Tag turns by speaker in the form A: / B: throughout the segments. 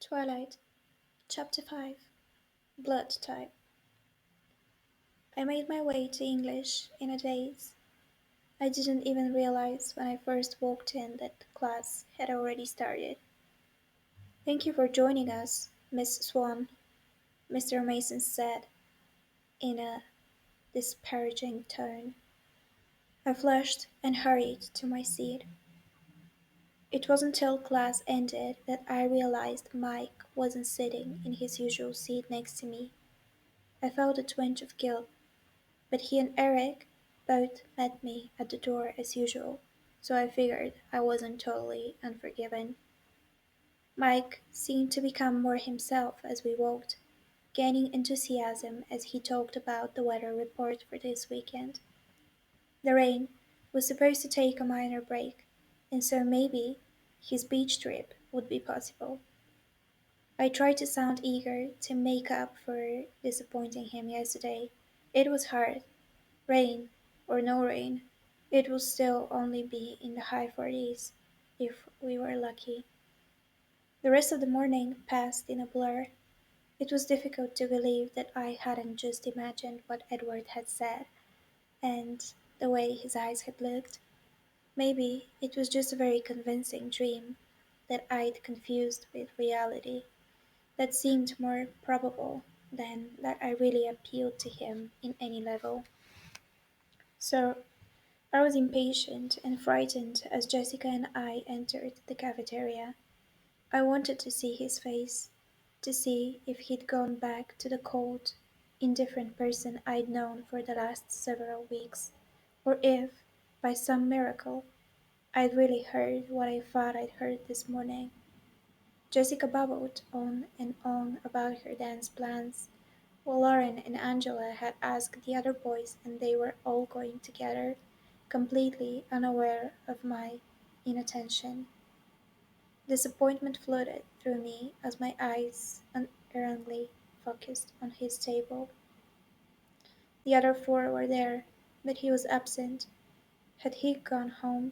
A: Twilight, Chapter 5. Blood Type. I made my way to English in a daze. I didn't even realize when I first walked in that class had already started. "Thank you for joining us, Miss Swan," Mr. Mason said in a disparaging tone. I flushed and hurried to my seat. It wasn't till class ended that I realized Mike wasn't sitting in his usual seat next to me. I felt a twinge of guilt. But he and Eric both met me at the door as usual, so I figured I wasn't totally unforgiven. Mike seemed to become more himself as we walked, gaining enthusiasm as he talked about the weather report for this weekend. The rain was supposed to take a minor break, and so maybe his beach trip would be possible. I tried to sound eager to make up for disappointing him yesterday. It was hard. Rain or no rain, it will still only be in the high 40s if we were lucky. The rest of the morning passed in a blur. It was difficult to believe that I hadn't just imagined what Edward had said and the way his eyes had looked. Maybe it was just a very convincing dream that I'd confused with reality, that seemed more probable than that I really appealed to him in any level. So I was impatient and frightened as Jessica and I entered the cafeteria. I wanted to see his face, to see if he'd gone back to the cold, indifferent person I'd known for the last several weeks, or if, by some miracle, I'd really heard what I thought I'd heard this morning. Jessica babbled on and on about her dance plans, while Lauren and Angela had asked the other boys and they were all going together, completely unaware of my inattention. Disappointment flooded through me as my eyes unerringly focused on his table. The other four were there, but he was absent. Had he gone home?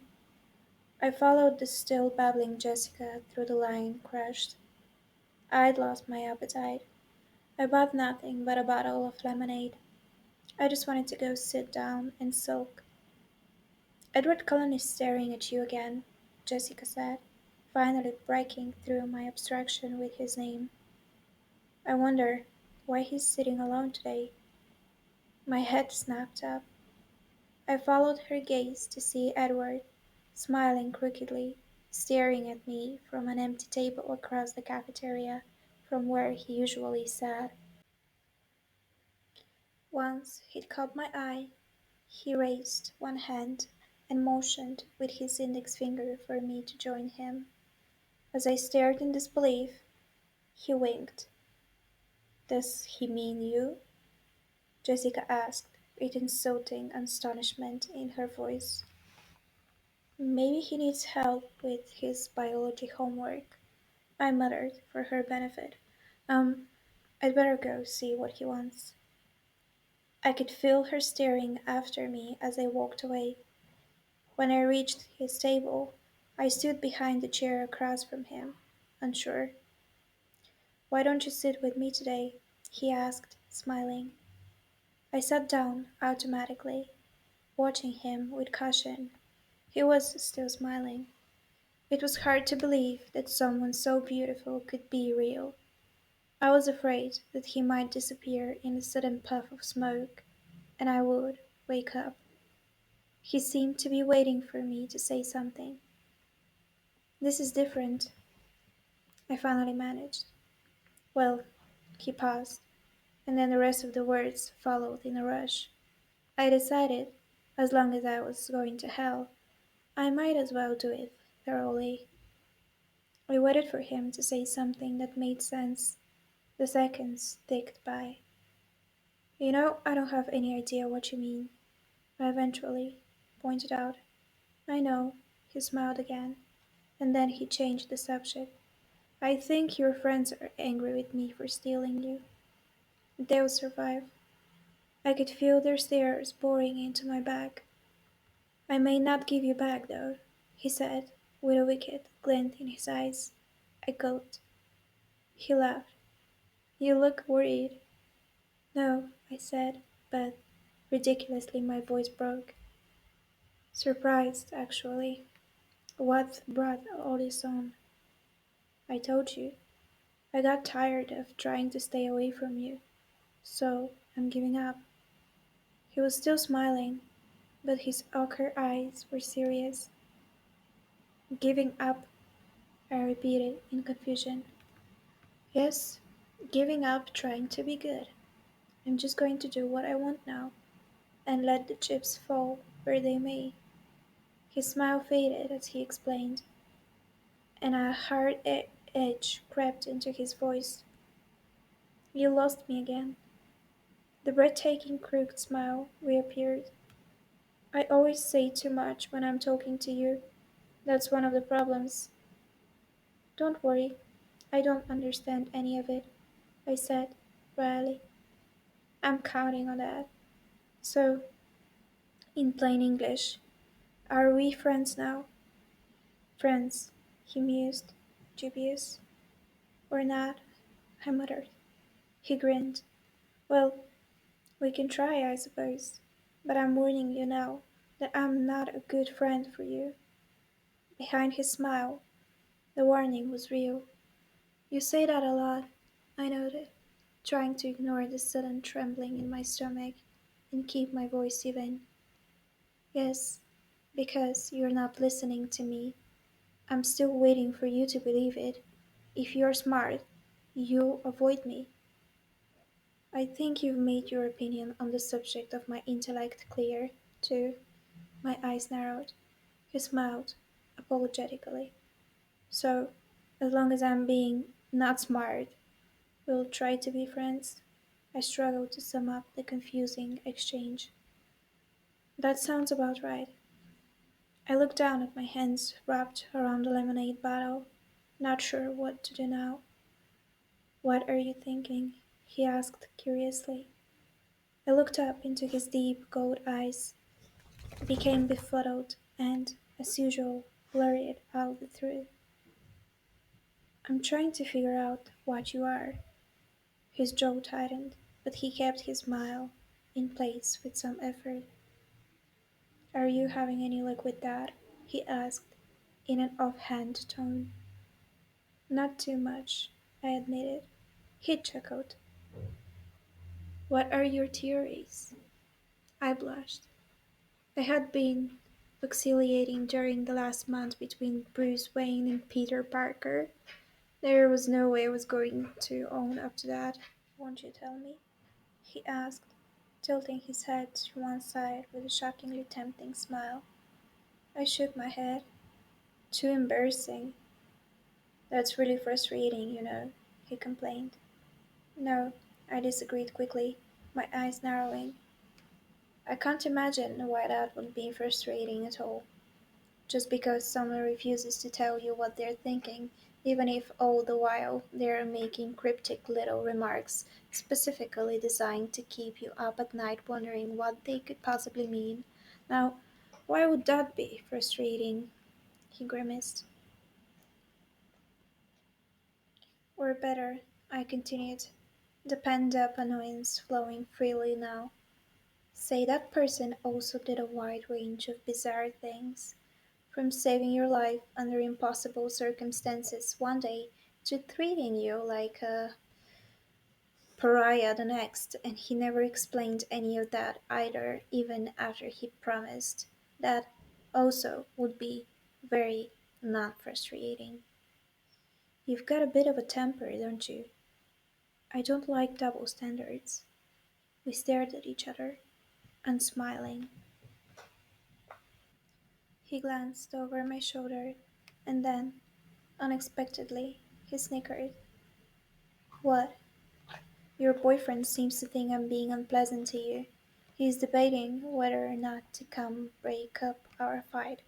A: I followed the still babbling Jessica through the line crushed. I'd lost my appetite. I bought nothing but a bottle of lemonade. I just wanted to go sit down and sulk. "Edward Cullen is staring at you again," Jessica said, finally breaking through my abstraction with his name. "I wonder why he's sitting alone today." My head snapped up. I followed her gaze to see Edward, smiling crookedly, staring at me from an empty table across the cafeteria from where he usually sat. Once he'd caught my eye, he raised one hand and motioned with his index finger for me to join him. As I stared in disbelief, he winked. "Does he mean you?" Jessica asked, with insulting astonishment in her voice. "Maybe he needs help with his biology homework," I muttered for her benefit. Um, I'd better go see what he wants." I could feel her staring after me as I walked away. When I reached his table, I stood behind the chair across from him, unsure. "Why don't you sit with me today?" he asked, smiling. I sat down automatically, watching him with caution. He was still smiling. It was hard to believe that someone so beautiful could be real. I was afraid that he might disappear in a sudden puff of smoke, and I would wake up. He seemed to be waiting for me to say something. "This is different," I finally managed. "Well," he paused, and then the rest of the words followed in a rush. "I decided, as long as I was going to hell, I might as well do it thoroughly." I waited for him to say something that made sense. The seconds ticked by. I don't have any idea what you mean," I eventually pointed out. "I know," he smiled again, and then he changed the subject. "I think your friends are angry with me for stealing you. They'll survive." I could feel their stares boring into my back. "I may not give you back, though," he said, with a wicked glint in his eyes. I gulped. He laughed. You look worried. No, I said, but ridiculously my voice broke. Surprised, actually. What brought all this on? I told you. I got tired of trying to stay away from you, so I'm giving up. He was still smiling, but his ochre eyes were serious. Giving up, I repeated in confusion. Yes, giving up trying to be good. I'm just going to do what I want now, and let the chips fall where they may. His smile faded as he explained, and a hard edge crept into his voice. You lost me again. The breathtaking crooked smile reappeared. I always say too much when I'm talking to you. That's one of the problems. Don't worry, I don't understand any of it, I said, dryly. I'm counting on that. So, in plain English, are we friends now? Friends, he mused, dubious. We're not, I muttered. He grinned. Well, we can try, I suppose. But I'm warning you now that I'm not a good friend for you. Behind his smile, the warning was real. You say that a lot, I noted, trying to ignore the sudden trembling in my stomach and keep my voice even. Yes, because you're not listening to me. I'm still waiting for you to believe it. If you're smart, you'll avoid me. I think you've made your opinion on the subject of my intellect clear, too. My eyes narrowed. He smiled, apologetically. So, as long as I'm being not smart, we'll try to be friends. I struggled to sum up the confusing exchange. That sounds about right. I looked down at my hands wrapped around the lemonade bottle, not sure what to do now. What are you thinking? He asked curiously. I looked up into his deep gold eyes, became befuddled, and, as usual, blurted out the truth. I'm trying to figure out what you are. His jaw tightened, but he kept his smile in place with some effort. Are you having any luck with that? He asked, in an offhand tone. Not too much, I admitted. He chuckled. What are your theories? I blushed. I had been vacillating during the last month between Bruce Wayne and Peter Parker. There was no way I was going to own up to that. Won't you tell me? He asked, tilting his head to one side with a shockingly tempting smile. I shook my head. Too embarrassing. That's really frustrating, he complained. No, I disagreed quickly, my eyes narrowing. I can't imagine why that would be frustrating at all. Just because someone refuses to tell you what they're thinking, even if all the while they're making cryptic little remarks specifically designed to keep you up at night wondering what they could possibly mean. Now, why would that be frustrating? He grimaced. Or better, I continued, the pent up annoyance flowing freely now. Say that person also did a wide range of bizarre things, from saving your life under impossible circumstances one day to treating you like a pariah the next, and he never explained any of that either, even after he promised that also would be very not frustrating. You've got a bit of a temper, don't you? I don't like double standards. We stared at each other, unsmiling. He glanced over my shoulder, and then, unexpectedly, he snickered. What? Your boyfriend seems to think I'm being unpleasant to you. He's debating whether or not to come break up our fight.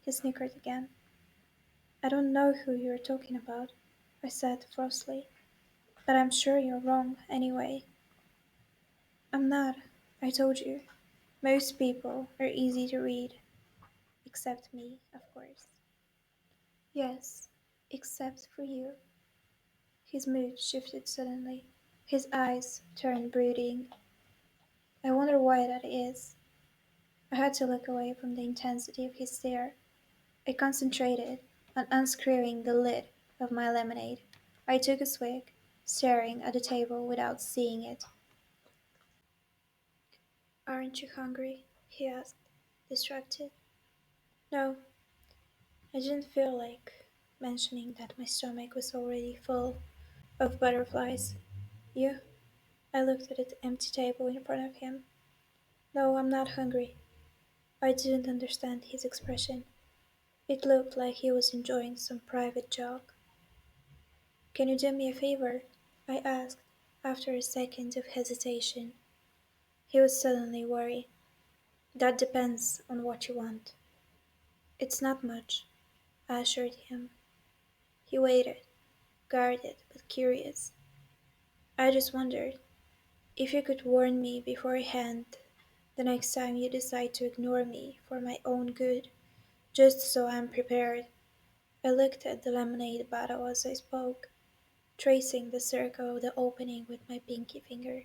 A: He snickered again. I don't know who you're talking about, I said frostily, but I'm sure you're wrong anyway. I'm not, I told you. Most people are easy to read, except me, of course. Yes, except for you. His mood shifted suddenly. His eyes turned brooding. I wonder why that is. I had to look away from the intensity of his stare. I concentrated on unscrewing the lid of my lemonade. I took a swig, staring at the table without seeing it. Aren't you hungry? He asked, distracted. No, I didn't feel like mentioning that my stomach was already full of butterflies. You? I looked at the empty table in front of him. No, I'm not hungry. I didn't understand his expression. It looked like he was enjoying some private joke. Can you do me a favor? I asked, after a second of hesitation. He was suddenly worried. That depends on what you want. It's not much, I assured him. He waited, guarded but curious. I just wondered if you could warn me beforehand the next time you decide to ignore me for my own good, just so I'm prepared. I looked at the lemonade bottle as I spoke, tracing the circle of the opening with my pinky finger.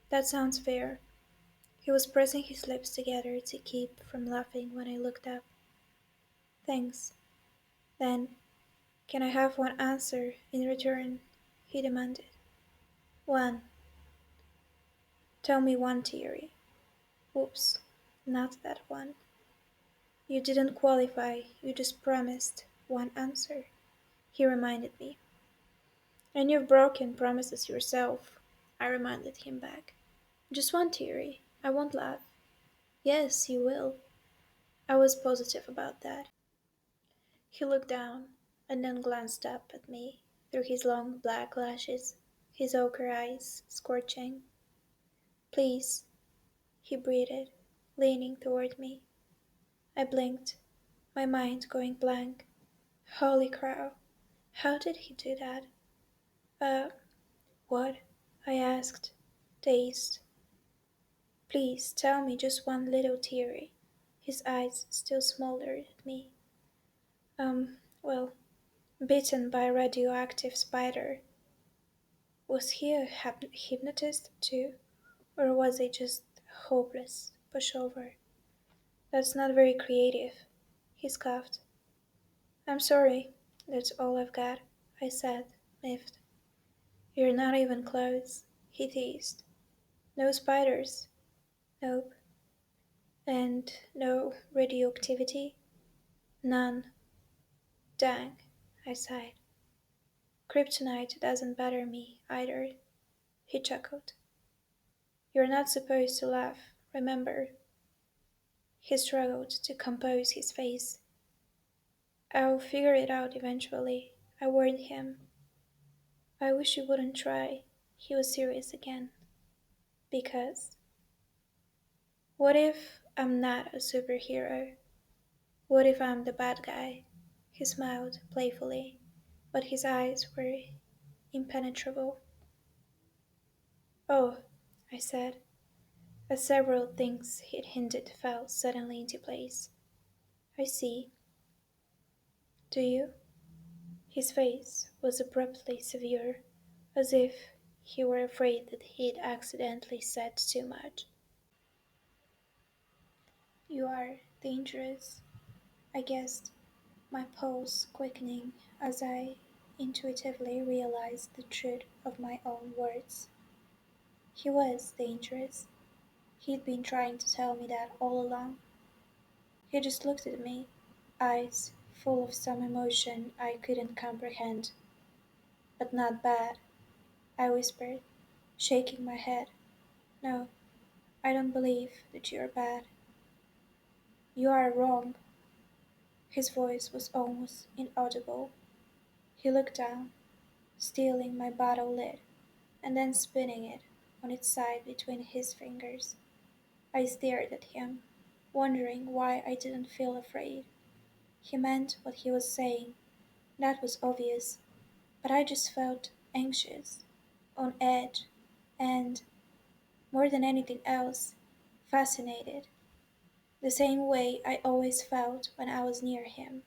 A: That sounds fair. He was pressing his lips together to keep from laughing when I looked up. Thanks. Then, can I have one answer in return? He demanded. One. Tell me one theory. Oops, not that one. You didn't qualify, you just promised one answer, he reminded me. And you've broken promises yourself, I reminded him back. Just one theory. I won't laugh. Yes, you will. I was positive about that. He looked down and then glanced up at me through his long black lashes, his ochre eyes scorching. Please, he breathed, leaning toward me. I blinked, my mind going blank. Holy crow, how did he do that? Uh, what? I asked, dazed. Please tell me just one little theory. His eyes still smoldered at me. Well, bitten by a radioactive spider. Was he a hypnotist too? Or was he just a hopeless pushover? That's not very creative. He scoffed. I'm sorry, that's all I've got, I said, miffed. You're not even close, he teased. No spiders? Nope. And no radioactivity? None. Dang, I sighed. Kryptonite doesn't bother me either, he chuckled. You're not supposed to laugh, remember? He struggled to compose his face. I'll figure it out eventually, I warned him. I wish you wouldn't try. He was serious again. Because what if I'm not a superhero? What if I'm the bad guy? He smiled playfully, but his eyes were impenetrable. Oh, I said, as several things he'd hinted fell suddenly into place. I see. Do you? His face was abruptly severe, as if he were afraid that he'd accidentally said too much. You are dangerous, I guessed, my pulse quickening as I intuitively realized the truth of my own words. He was dangerous. He'd been trying to tell me that all along. He just looked at me, eyes full of some emotion I couldn't comprehend. But not bad, I whispered, shaking my head. No, I don't believe that you're bad. You are wrong. His voice was almost inaudible. He looked down, stealing my bottle lid, and then spinning it on its side between his fingers. I stared at him, wondering why I didn't feel afraid. He meant what he was saying, that was obvious, but I just felt anxious, on edge, and, more than anything else, fascinated, the same way I always felt when I was near him.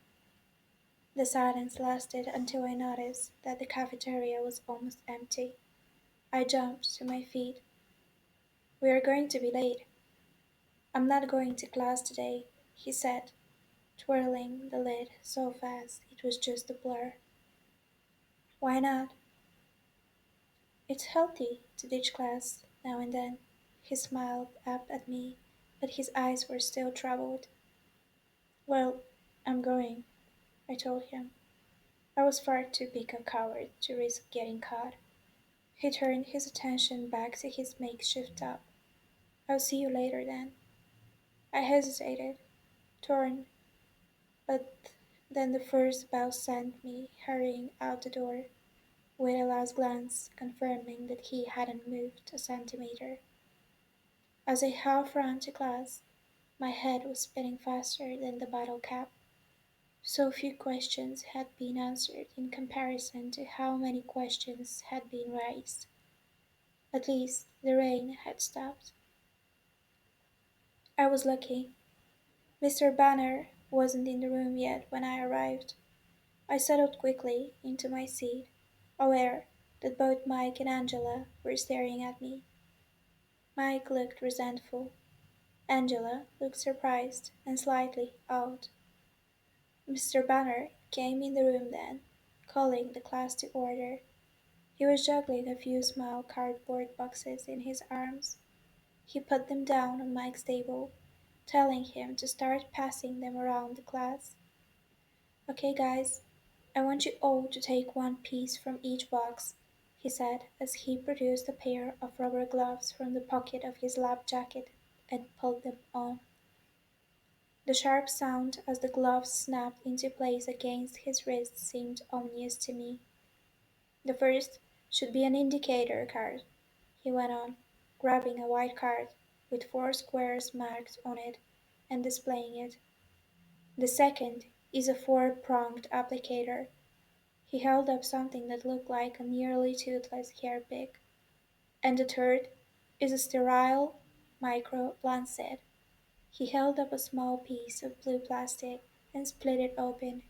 A: The silence lasted until I noticed that the cafeteria was almost empty. I jumped to my feet. "We are going to be late." "I'm not going to class today," he said, twirling the lid so fast it was just a blur. "Why not?" "It's healthy to ditch class now and then." He smiled up at me, but his eyes were still troubled. "Well, I'm going," I told him. I was far too big a coward to risk getting caught. He turned his attention back to his makeshift tub. "I'll see you later then." I hesitated, torn, but then the first bell sent me hurrying out the door, with a last glance confirming that he hadn't moved a centimeter. As I half ran to class, my head was spinning faster than the bottle cap. So few questions had been answered in comparison to how many questions had been raised. At least the rain had stopped. I was lucky. Mr. Banner wasn't in the room yet when I arrived. I settled quickly into my seat, aware that both Mike and Angela were staring at me. Mike looked resentful. Angela looked surprised and slightly awed. Mr. Banner came in the room then, calling the class to order. He was juggling a few small cardboard boxes in his arms. He put them down on Mike's table, telling him to start passing them around the class. "Okay, guys, I want you all to take one piece from each box," he said as he produced a pair of rubber gloves from the pocket of his lab jacket and pulled them on. The sharp sound as the gloves snapped into place against his wrist seemed ominous to me. "The first should be an indicator card," he went on, grabbing a white card with four squares marked on it and displaying it. "The second is a four-pronged applicator." He held up something that looked like a nearly toothless hair pick. "And the third is a sterile micro-lancet." He held up a small piece of blue plastic and split it open.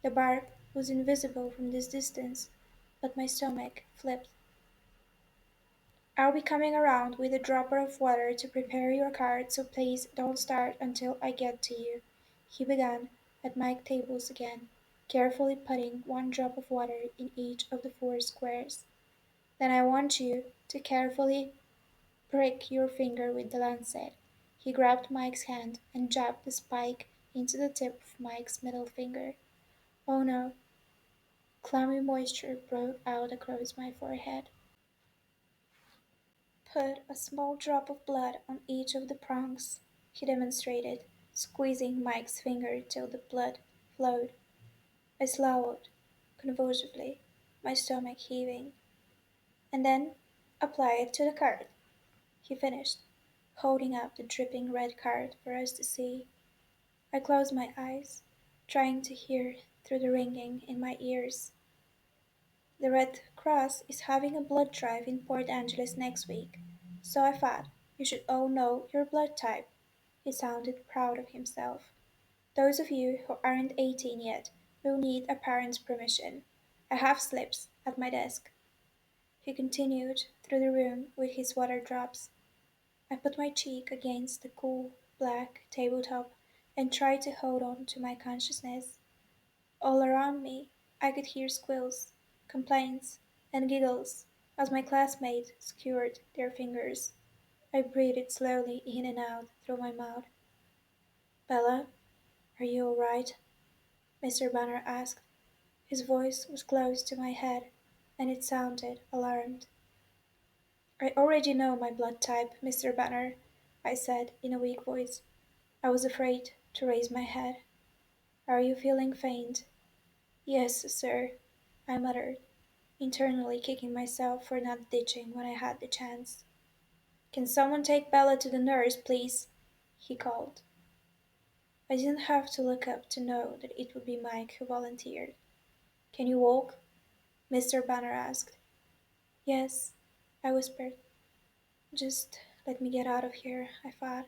A: The bark was invisible from this distance, but my stomach flipped. "I'll be coming around with a dropper of water to prepare your card, so please don't start until I get to you," he began at Mike's tables again, carefully putting one drop of water in each of the four squares. "Then I want you to carefully prick your finger with the lancet." He grabbed Mike's hand and jabbed the spike into the tip of Mike's middle finger. Oh no! Clammy moisture broke out across my forehead. "Put a small drop of blood on each of the prongs," he demonstrated, squeezing Mike's finger till the blood flowed. I swallowed convulsively, my stomach heaving. "And then apply it to the card," he finished, holding up the dripping red card for us to see. I closed my eyes, trying to hear through the ringing in my ears. "The Red Cross is having a blood drive in Port Angeles next week, so I thought you should all know your blood type." He sounded proud of himself. "Those of you who aren't 18 yet will need a parent's permission. I have slips at my desk." He continued through the room with his water drops. I put my cheek against the cool, black tabletop and tried to hold on to my consciousness. All around me I could hear squeals, complaints, and giggles as my classmates skewered their fingers. I breathed slowly in and out through my mouth. "Bella, are you all right?" Mr. Banner asked. His voice was close to my head, and it sounded alarmed. "I already know my blood type, Mr. Banner," I said in a weak voice. I was afraid to raise my head. "Are you feeling faint?" "Yes, sir," I muttered, internally kicking myself for not ditching when I had the chance. "Can someone take Bella to the nurse, please?" he called. I didn't have to look up to know that it would be Mike who volunteered. "Can you walk?" Mr. Banner asked. "Yes," I whispered. "Just let me get out of here," I thought.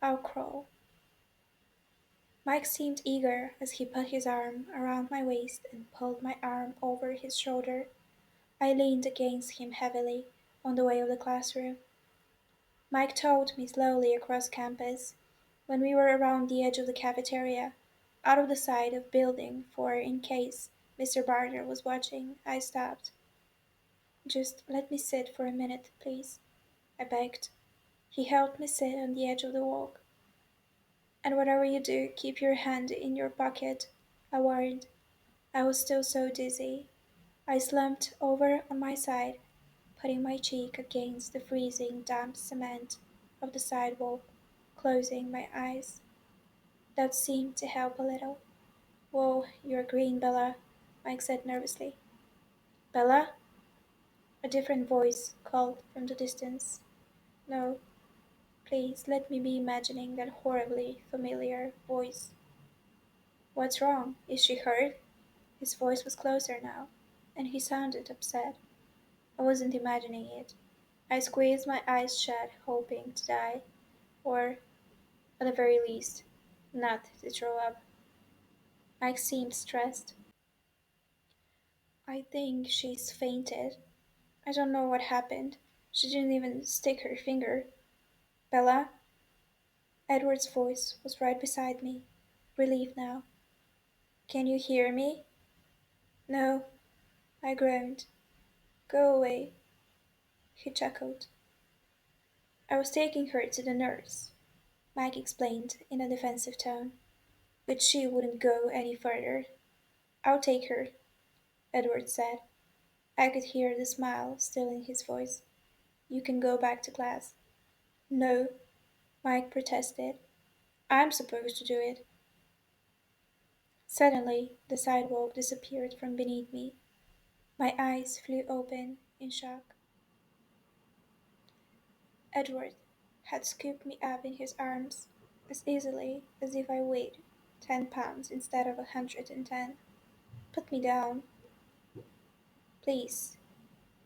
A: "I'll crawl." Mike seemed eager as he put his arm around my waist and pulled my arm over his shoulder. I leaned against him heavily on the way of the classroom. Mike towed me slowly across campus. When we were around the edge of the cafeteria, out of the sight of building, for in case Mr. Barter was watching, I stopped. Just let me sit for a minute, please, I begged. He helped me sit on the edge of the walk. And whatever you do, keep your hand in your pocket, I warned. I was still so dizzy. I slumped over on my side, putting my cheek against the freezing, damp cement of the sidewalk, closing my eyes. That seemed to help a little. Whoa, you're green, Bella, Mike said nervously. Bella? A different voice called from the distance. No, please let me be imagining that horribly familiar voice. What's wrong? Is she hurt? His voice was closer now, and he sounded upset. I wasn't imagining it. I squeezed my eyes shut, hoping to die, or, at the very least, not to throw up. Mike seemed stressed. I think she's fainted. I don't know what happened. She didn't even stick her finger. Bella? Edward's voice was right beside me. Relief now. Can you hear me? No, I groaned. Go away. He chuckled. I was taking her to the nurse, Mike explained in a defensive tone, but she wouldn't go any further. I'll take her, Edward said. I could hear the smile still in his voice. You can go back to class. No, Mike protested. I'm supposed to do it. Suddenly, the sidewalk disappeared from beneath me. My eyes flew open in shock. Edward had scooped me up in his arms as easily as if I weighed 10 pounds instead of 110. Put me down. Please,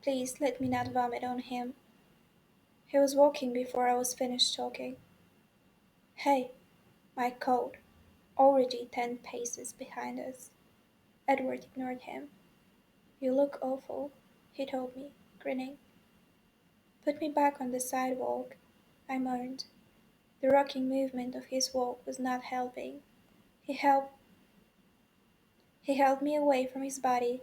A: please let me not vomit on him. He was walking before I was finished talking. Hey, Mike called, already 10 paces behind us. Edward ignored him. You look awful, he told me, grinning. Put me back on the sidewalk, I moaned. The rocking movement of his walk was not helping. He held, he held me away from his body,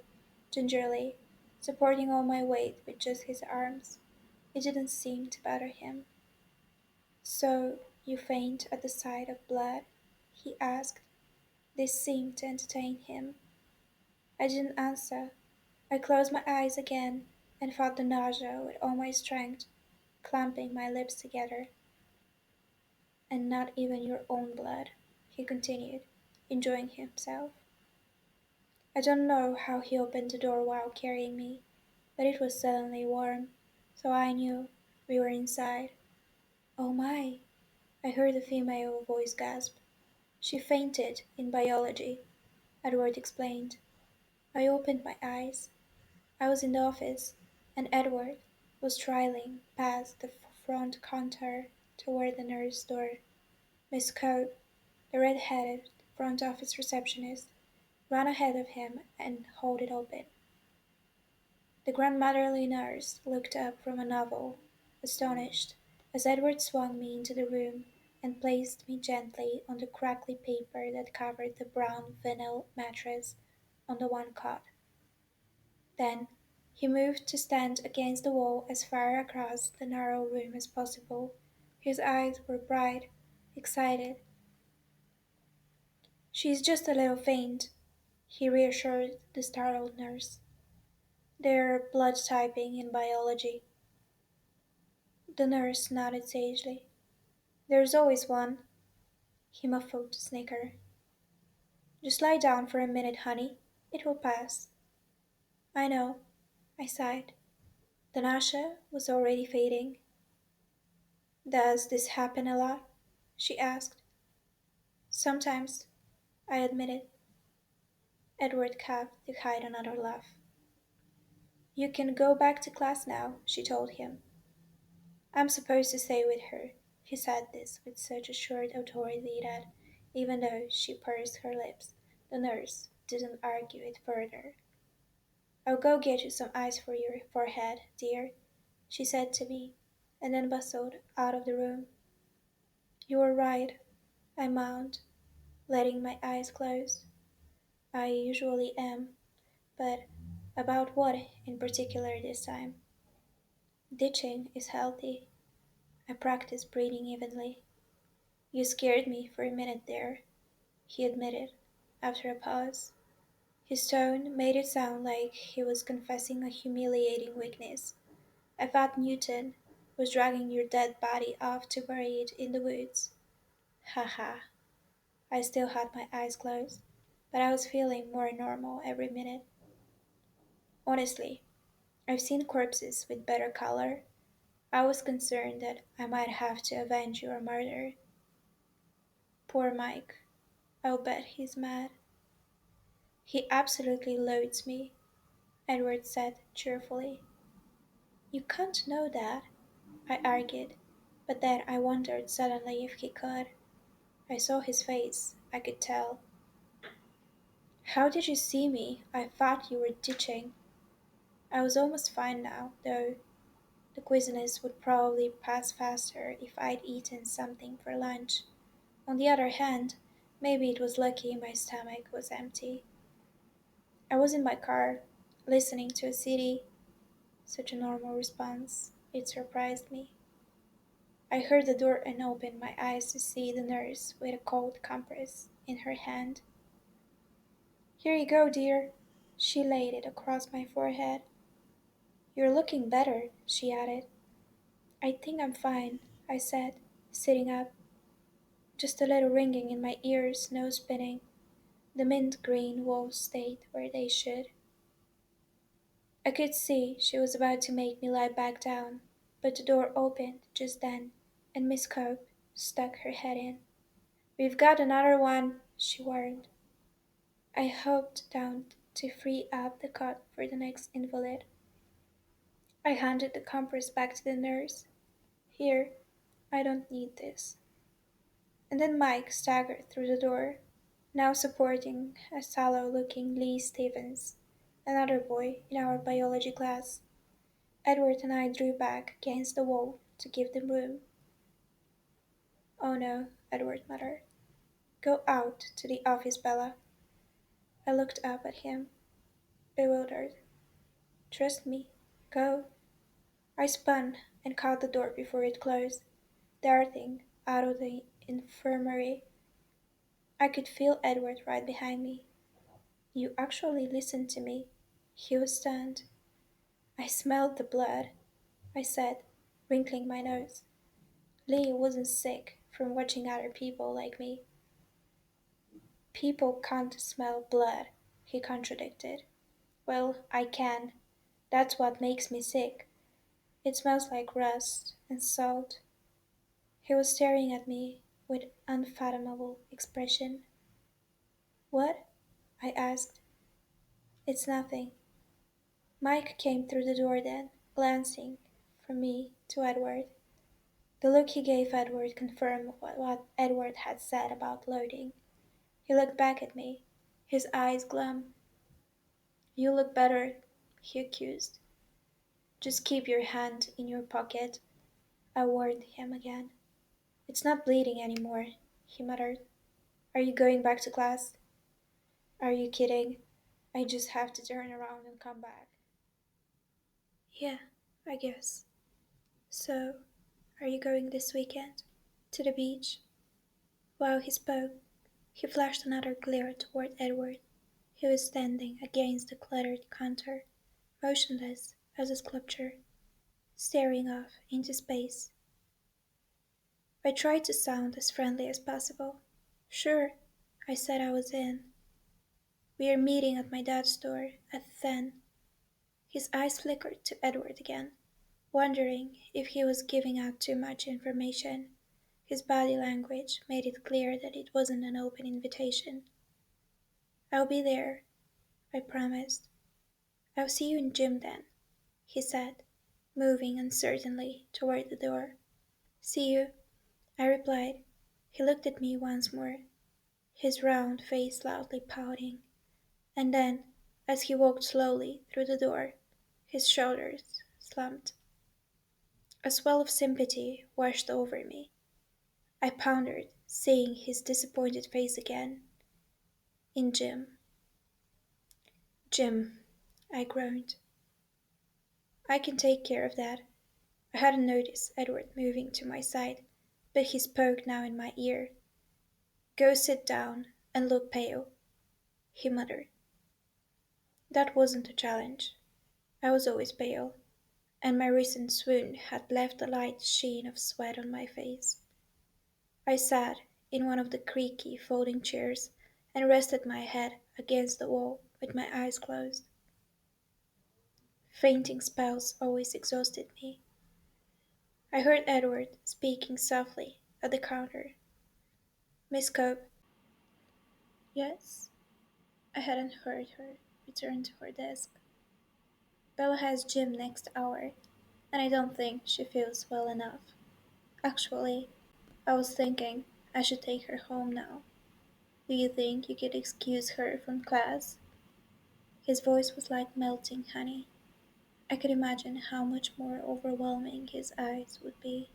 A: gingerly, supporting all my weight with just his arms. It didn't seem to bother him. So, you faint at the sight of blood? He asked. This seemed to entertain him. I didn't answer. I closed my eyes again and fought the nausea with all my strength, clamping my lips together. And not even your own blood, he continued, enjoying himself. I don't know how he opened the door while carrying me, but it was suddenly warm, so I knew we were inside. Oh my! I heard a female voice gasp. She fainted in biology, Edward explained. I opened my eyes. I was in the office, and Edward was trailing past the front counter toward the nurse door. Miss Cope, the red-headed front office receptionist, ran ahead of him and held it open. The grandmotherly nurse looked up from a novel, astonished, as Edward swung me into the room and placed me gently on the crackly paper that covered the brown vinyl mattress on the one cot. Then he moved to stand against the wall as far across the narrow room as possible. His eyes were bright, excited. She's just a little faint, he reassured the startled nurse. They're blood typing in biology. The nurse nodded sagely. There's always one. He muffled a snicker. Just lie down for a minute, honey. It will pass. I know, I sighed. The nausea was already fading. Does this happen a lot? She asked. Sometimes, I admitted. Edward coughed to hide another laugh. You can go back to class now, she told him. I'm supposed to stay with her. He said this with such assured authority that Even though she pursed her lips, the nurse didn't argue it further. I'll go get you some ice for your forehead, dear, she said to me, and then bustled out of the room. You were right, I moaned, letting my eyes close. I usually am, but about what in particular this time? Ditching is healthy. I practice breathing evenly. You scared me for a minute there, he admitted, after a pause. His tone made it sound like he was confessing a humiliating weakness. I thought Newton was dragging your dead body off to bury it in the woods. Ha ha. I still had my eyes closed, but I was feeling more normal every minute. Honestly, I've seen corpses with better color. I was concerned that I might have to avenge your murder. Poor Mike. I'll bet he's mad. He absolutely loathes me, Edward said cheerfully. You can't know that, I argued, but then I wondered suddenly if he could. I saw his face, I could tell. How did you see me? I thought you were ditching. I was almost fine now, though. The quizziness would probably pass faster if I'd eaten something for lunch. On the other hand, maybe it was lucky my stomach was empty. I was in my car, listening to a CD. Such a normal response. It surprised me. I heard the door and opened my eyes to see the nurse with a cold compress in her hand. Here you go, dear. She laid it across my forehead. You're looking better, she added. I think I'm fine, I said, sitting up. Just a little ringing in my ears, no spinning. The mint green walls stayed where they should. I could see she was about to make me lie back down, but the door opened just then, and Miss Cope stuck her head in. We've got another one, she warned. I hoped down to free up the cot for the next invalid. I handed the compress back to the nurse. Here, I don't need this. And then Mike staggered through the door, now supporting a sallow looking Lee Stevens, another boy in our biology class. Edward and I drew back against the wall to give them room. Oh no, Edward muttered. Go out to the office, Bella. I looked up at him, bewildered. Trust me. Go. I spun and caught the door before it closed, darting out of the infirmary. I could feel Edward right behind me. You actually listened to me. He was stunned. I smelled the blood, I said, wrinkling my nose. Lee wasn't sick from watching other people like me. People can't smell blood, he contradicted. Well, I can. That's what makes me sick. It smells like rust and salt. He was staring at me with unfathomable expression. What? I asked. It's nothing. Mike came through the door then, glancing from me to Edward. The look he gave Edward confirmed what Edward had said about loading. He looked back at me, his eyes glum. You look better, he accused. Just keep your hand in your pocket, I warned him again. It's not bleeding anymore, he muttered. Are you going back to class? Are you kidding? I just have to turn around and come back. Yeah, I guess. So, are you going this weekend? To the beach? While he spoke, he flashed another glare toward Edward, who was standing against the cluttered counter, motionless as a sculpture, staring off into space. I tried to sound as friendly as possible. Sure, I said I was in. We are meeting at my dad's store at 10. His eyes flickered to Edward again, wondering if he was giving out too much information. His body language made it clear that it wasn't an open invitation. I'll be there, I promised. I'll see you in gym then, he said, moving uncertainly toward the door. See you, I replied. He looked at me once more. his round face loudly pouting. And then, as he walked slowly through the door, his shoulders slumped. A swell of sympathy washed over me. I pondered, seeing his disappointed face again. In Jim. Jim, I groaned. I can take care of that. I hadn't noticed Edward moving to my side, but he spoke now in my ear. Go sit down and look pale, he muttered. That wasn't a challenge. I was always pale, and my recent swoon had left a light sheen of sweat on my face. I sat in one of the creaky folding chairs and rested my head against the wall with my eyes closed. Fainting spells always exhausted me. I heard Edward speaking softly at the counter. Miss Cope. Yes? I hadn't heard her return to her desk. Bella has gym next hour, and I don't think she feels well enough. Actually, I was thinking I should take her home now. Do you think you could excuse her from class? His voice was like melting honey. I could imagine how much more overwhelming his eyes would be.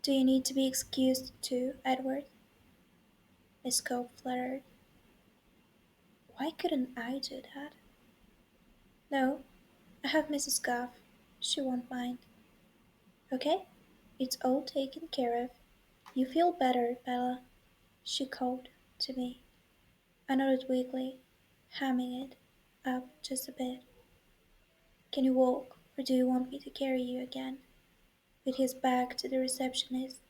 A: Do you need to be excused too, Edward? Miss Cope fluttered. Why couldn't I do that? No, I have Mrs. Goff. She won't mind. Okay? It's all taken care of. You feel better, Bella, she called to me. I nodded weakly, hamming it up just a bit. Can you walk, or do you want me to carry you again? With his back to the receptionist,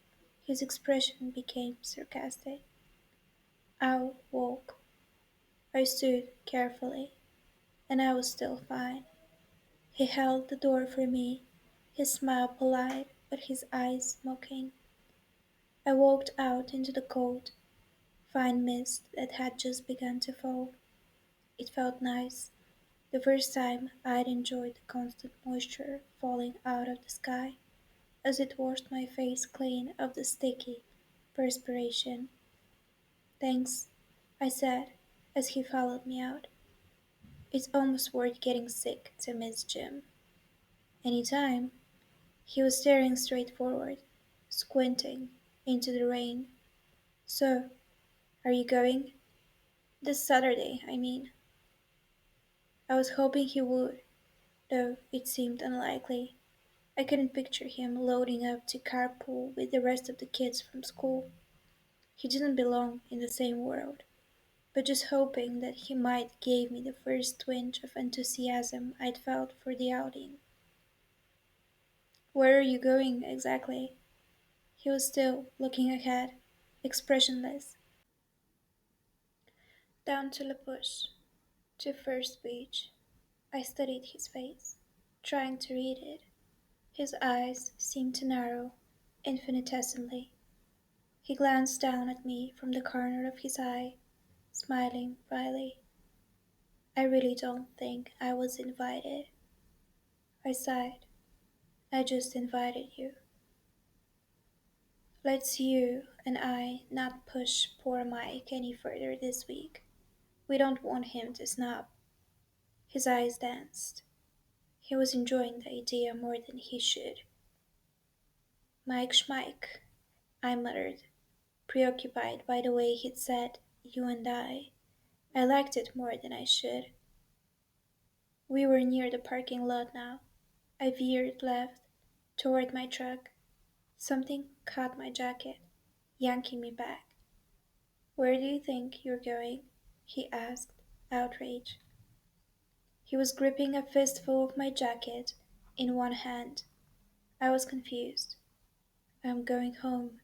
A: his expression became sarcastic. I'll walk. I stood carefully, and I was still fine. He held the door for me, his smile polite, but his eyes mocking. I walked out into the cold, fine mist that had just begun to fall. It felt nice, the first time I'd enjoyed the constant moisture falling out of the sky as it washed my face clean of the sticky perspiration. Thanks, I said as he followed me out. It's almost worth getting sick to miss Jim. Any time. He was staring straight forward, squinting into the rain. So, are you going? This Saturday, I mean. I was hoping he would, though it seemed unlikely. I couldn't picture him loading up to carpool with the rest of the kids from school. He didn't belong in the same world, but just hoping that he might give me the first twinge of enthusiasm I'd felt for the outing. Where are you going exactly? He was still looking ahead, expressionless. Down to La Push, to First Beach. I studied his face, trying to read it. His eyes seemed to narrow infinitesimally. He glanced down at me from the corner of his eye, smiling wryly. I really don't think I was invited. I sighed. I just invited you. Let's you and I not push poor Mike any further this week. We don't want him to snub. His eyes danced. He was enjoying the idea more than he should. Mike Schmike, I muttered, preoccupied by the way he'd said you and I. I liked it more than I should. We were near the parking lot now. I veered left, toward my truck. Something caught my jacket, yanking me back. Where do you think you're going? He asked, outraged. He was gripping a fistful of my jacket in one hand. I was confused. I'm going home.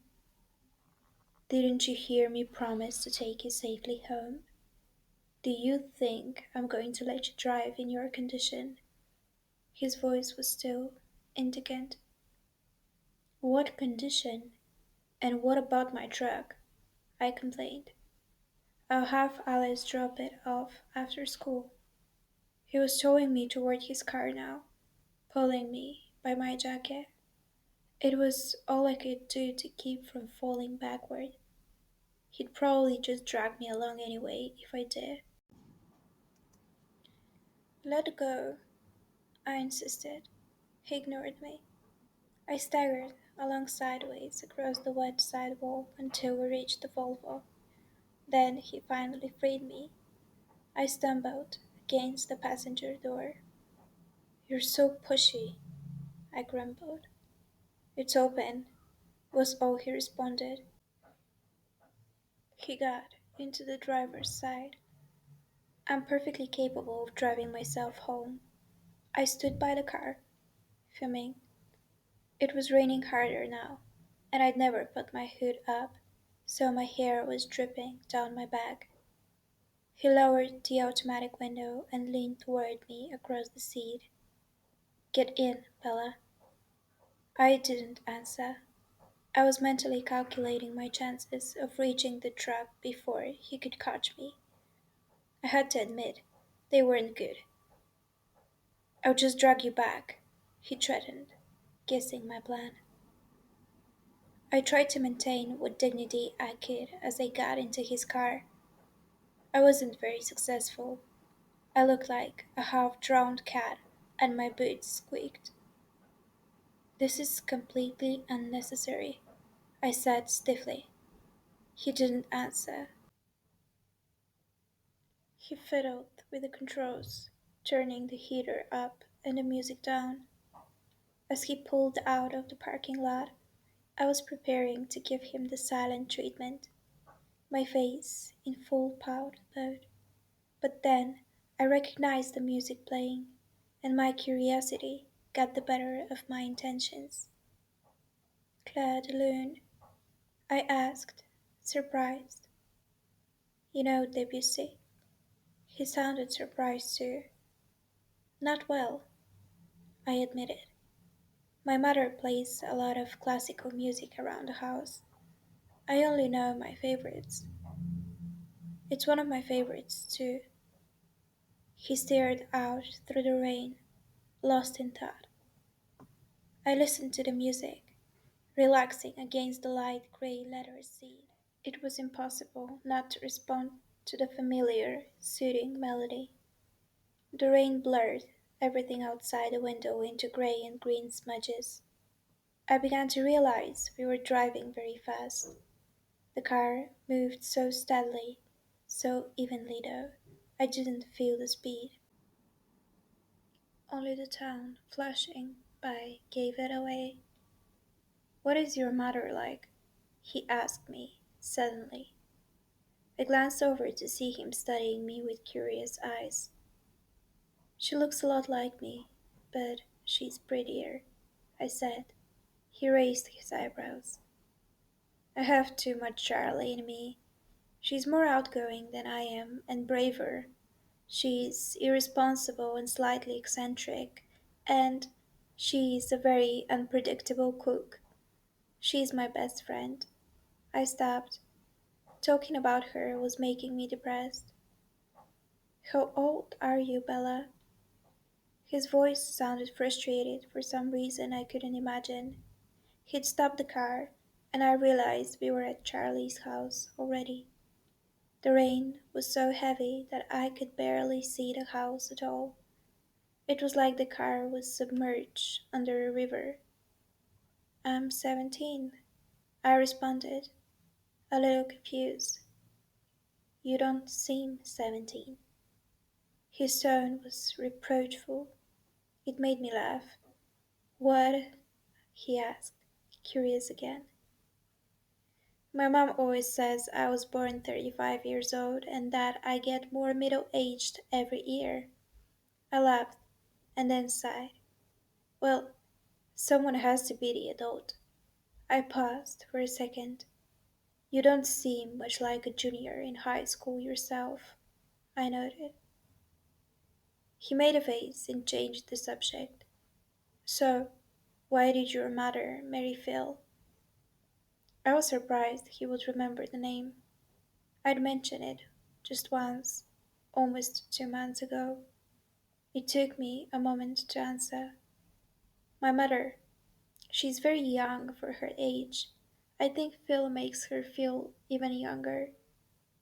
A: Didn't you hear me promise to take you safely home? Do you think I'm going to let you drive in your condition? His voice was still indignant. What condition? And what about my truck? I complained. I'll have Alice drop it off after school. He was towing me toward his car now, pulling me by my jacket. It was all I could do to keep from falling backward. He'd probably just drag me along anyway if I did. Let go, I insisted. He ignored me. I staggered along sideways across the wet sidewalk until we reached the Volvo. Then he finally freed me. I stumbled against the passenger door. "You're so pushy," I grumbled. "It's open," was all he responded. He got into the driver's side. I'm perfectly capable of driving myself home. I stood by the car, fuming. It was raining harder now, and I'd never put my hood up, so my hair was dripping down my back. He lowered the automatic window and leaned toward me across the seat. "Get in, Bella." I didn't answer. I was mentally calculating my chances of reaching the truck before he could catch me. I had to admit, they weren't good. "I'll just drag you back," he threatened, guessing my plan. I tried to maintain what dignity I could as I got into his car. I wasn't very successful. I looked like a half-drowned cat, and my boots squeaked. "This is completely unnecessary," I said stiffly. He didn't answer. He fiddled with the controls, turning the heater up and the music down. As he pulled out of the parking lot, I was preparing to give him the silent treatment, my face in full pout mode. But then I recognized the music playing, and my curiosity got the better of my intentions. "Claire de Lune?" I asked, surprised. "You know Debussy?" He sounded surprised too. "Not well," I admitted. "My mother plays a lot of classical music around the house. I only know my favorites." "It's one of my favorites, too." He stared out through the rain, lost in thought. I listened to the music, relaxing against the light grey leather seat. It was impossible not to respond to the familiar, soothing melody. The rain blurred everything outside the window into grey and green smudges. I began to realize we were driving very fast. The car moved so steadily, so evenly though, I didn't feel the speed. Only the town flashing by gave it away. "What is your mother like?" he asked me suddenly. I glanced over to see him studying me with curious eyes. "She looks a lot like me, but she's prettier," I said. He raised his eyebrows. "I have too much Charlie in me. She's more outgoing than I am and braver. She's irresponsible and slightly eccentric, and she's a very unpredictable cook. She's my best friend." I stopped. Talking about her was making me depressed. "How old are you, Bella?" His voice sounded frustrated for some reason I couldn't imagine. He'd stopped the car, and I realized we were at Charlie's house already. The rain was so heavy that I could barely see the house at all. It was like the car was submerged under a river. "I'm 17," I responded, a little confused. "You don't seem 17." His tone was reproachful. It made me laugh. "What?" he asked, curious again. "My mom always says I was born 35 years old and that I get more middle-aged every year." I laughed and then sighed. "Well, someone has to be the adult." I paused for a second. "You don't seem much like a junior in high school yourself," I noted. He made a face and changed the subject. "So, why did your mother marry Phil?" I was surprised he would remember the name. I'd mentioned it just once, almost 2 months ago. It took me a moment to answer. "My mother, she's very young for her age. I think Phil makes her feel even younger.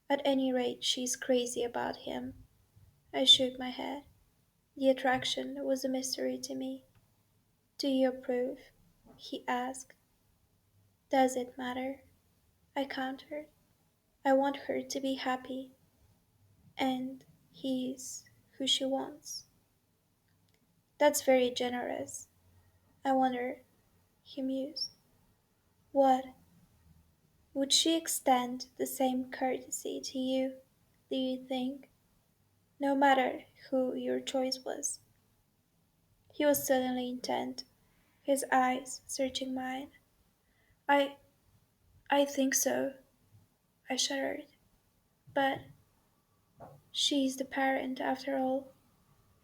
A: At any rate, she's crazy about him. I shook my head. The attraction was a mystery to me. Do you approve? He asked. Does it matter? I countered. I want her to be happy, and he's who she wants. That's very generous. I wonder, he mused. What? Would she extend the same courtesy to you, do you think? No matter who your choice was. He was suddenly intent, his eyes searching mine. I I think so, I shuddered. But she's the parent after all.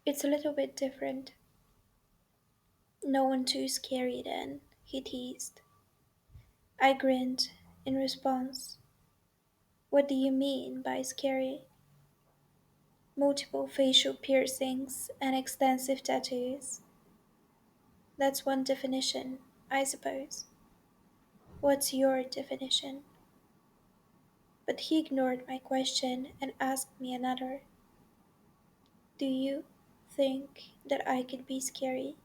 A: It's a little bit different. No one too scary then, he teased. I grinned in response. What do you mean by scary? Multiple facial piercings and extensive tattoos. That's one definition, I suppose. What's your definition? But he ignored my question and asked me another. Do you think that I could be scary?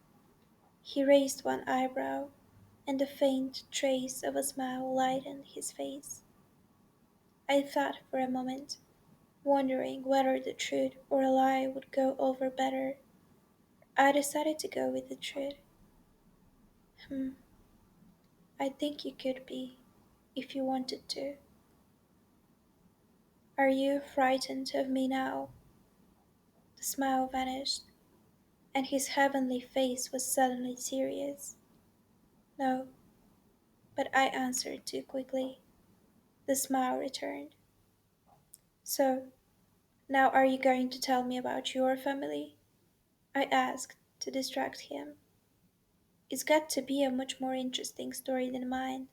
A: He raised one eyebrow, and a faint trace of a smile lightened his face. I thought for a moment, wondering whether the truth or a lie would go over better. I decided to go with the truth. Hmm, I think you could be, if you wanted to. Are you frightened of me now? The smile vanished, and his heavenly face was suddenly serious. No, but I answered too quickly. The smile returned. So, now are you going to tell me about your family? I asked to distract him. It's got to be a much more interesting story than mine.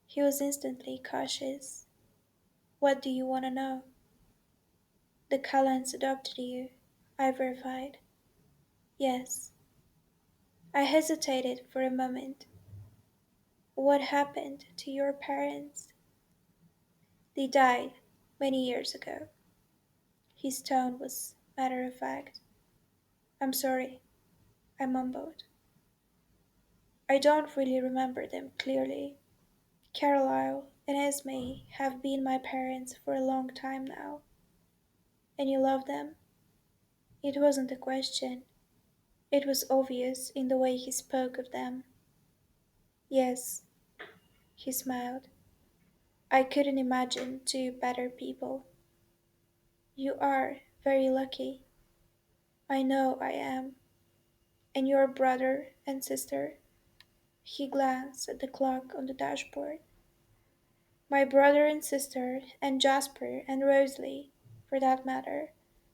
A: He was instantly cautious. What do you want to know? The Cullens adopted you, I verified. Yes. I hesitated for a moment. What happened to your parents? They died many years ago. His tone was matter of fact. I'm sorry, I mumbled. I don't really remember them clearly. Carlisle and Esme have been my parents for a long time now. And you love them? It wasn't a question. It was obvious in the way he spoke of them. Yes, he smiled. I couldn't imagine two better people. You are very lucky. I know I am. And your brother and sister? He glanced at the clock on the dashboard. My brother and sister, and Jasper and Rosalie, for that matter,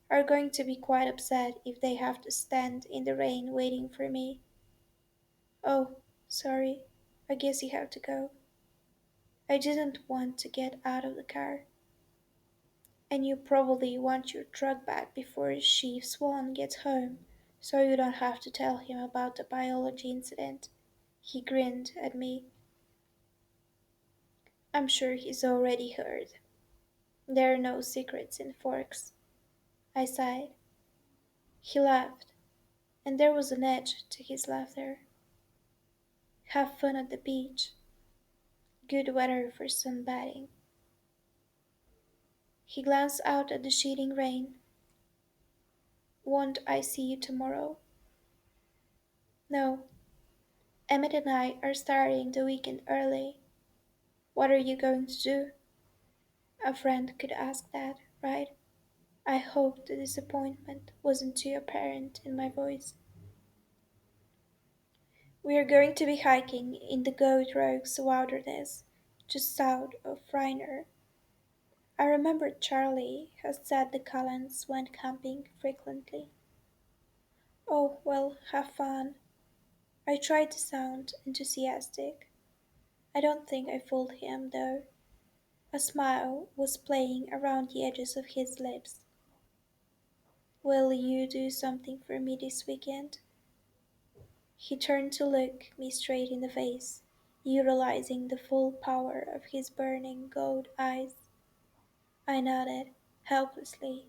A: are going to be quite upset if they have to stand in the rain waiting for me. Oh, sorry. I guess you have to go. I didn't want to get out of the car. And you probably want your truck back before Chief Swan gets home, so you don't have to tell him about the biology incident. He grinned at me. I'm sure he's already heard. There are no secrets in Forks. I sighed. He laughed, and there was an edge to his laughter. Have fun at the beach. Good weather for sunbathing. He glanced out at the sheeting rain. Won't I see you tomorrow? No. Emmett and I are starting the weekend early. What are you going to do? A friend could ask that, right? I hope the disappointment wasn't too apparent in my voice. We are going to be hiking in the Goat Rogues Wilderness, just south of Reiner. I remember Charlie had said the Cullens went camping frequently. Oh, well, have fun. I tried to sound enthusiastic. I don't think I fooled him, though. A smile was playing around the edges of his lips. Will you do something for me this weekend? He turned to look me straight in the face. utilizing the full power of his burning gold eyes. I nodded, helplessly.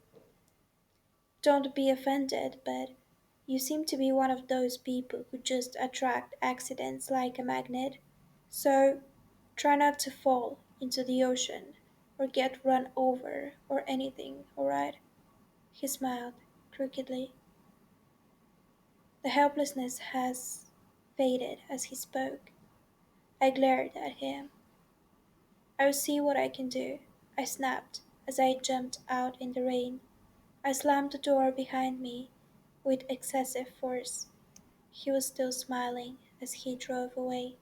A: Don't be offended, but you seem to be one of those people who just attract accidents like a magnet. So try not to fall into the ocean or get run over or anything, alright? He smiled crookedly. The helplessness has faded as he spoke. I glared at him. I'll see what I can do, I snapped as I jumped out in the rain. I slammed the door behind me with excessive force. He was still smiling as he drove away.